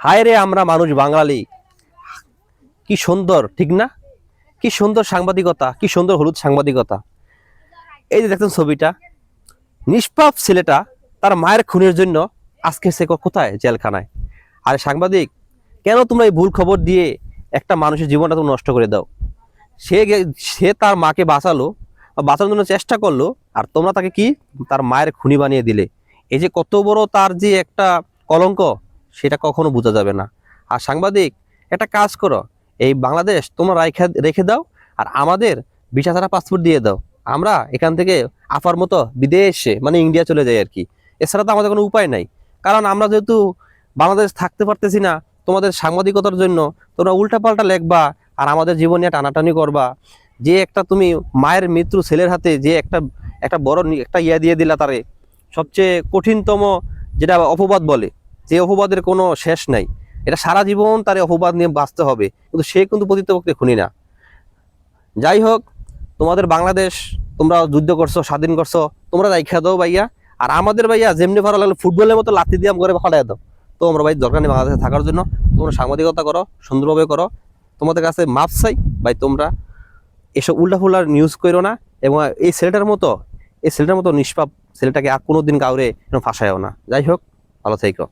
হায় রে আমরা মানুষ বাঙালি, কি সুন্দর ঠিক না? কি সুন্দর সাংবাদিকতা, কি সুন্দর হলুদ সাংবাদিকতা। এই যে দেখছেন ছবিটা, নিষ্পাপ ছেলেটা তার মায়ের খুনের জন্য আজকে সে কোথায়? জেলখানায়। আর সাংবাদিক, কেন তোমরা এই ভুল খবর দিয়ে একটা মানুষের জীবনটা তুমি নষ্ট করে দাও? সে তার মাকে বাঁচালো, বাঁচানোর জন্য চেষ্টা করলো, আর তোমরা তাকে কি তার মায়ের খুনি বানিয়ে দিলে। এই যে কত বড় তার যে একটা কলঙ্ক, সেটা কখনো বোঝা যাবে না। আর সাংবাদিক, একটা কাজ করো, এই বাংলাদেশ তোমরা রেখে দাও, আর আমাদের ভিসা ছাড়া পাসপোর্ট দিয়ে দাও। আমরা এখান থেকে আপার মতো বিদেশে মানে ইন্ডিয়া চলে যাই আর কি। এছাড়া তো আমাদের কোনো উপায় নাই। কারণ আমরা যেহেতু বাংলাদেশ থাকতে পারতেছি না, তোমাদের সাংবাদিকতার জন্য তোমরা উল্টাপাল্টা লেখবা আর আমাদের জীবন নিয়ে টানাটানি করবা। যে একটা তুমি মায়ের মৃত্যু ছেলের হাতে যে একটা একটা বড় একটা ইয়া দিয়ে দিলা তারে, সবচেয়ে কঠিনতম যেটা অপবাদ বলে, যে অপবাদের কোনো শেষ নাই। এটা সারা জীবন তার অপবাদ নিয়ে বাঁচতে হবে, কিন্তু সে কিন্তু প্রকৃতপক্ষে খুনি না। যাই হোক, তোমাদের বাংলাদেশ তোমরা যুদ্ধ করছো, স্বাধীন করছো, তোমরা রাইখা দাও ভাইয়া। আর আমাদের ভাইয়া যেমনি ভালো লাগলো ফুটবলের মতো লাথি দিয়ে করে ফাটাই দাও। তো আমরা ভাই দরকার নেই বাংলাদেশে থাকার জন্য। তোমরা সাংবাদিকতা করো, সুন্দরভাবে করো। তোমাদের কাছে মাপ চাই ভাই, তোমরা এসব উল্টাফুল্লা নিউজ করো না। এবং এই ছেলেটার মতো নিষ্পাপ ছেলেটাকে আর কোনোদিন কাউরে ফাঁসায়ও না। যাই হোক, ভালো থেকো।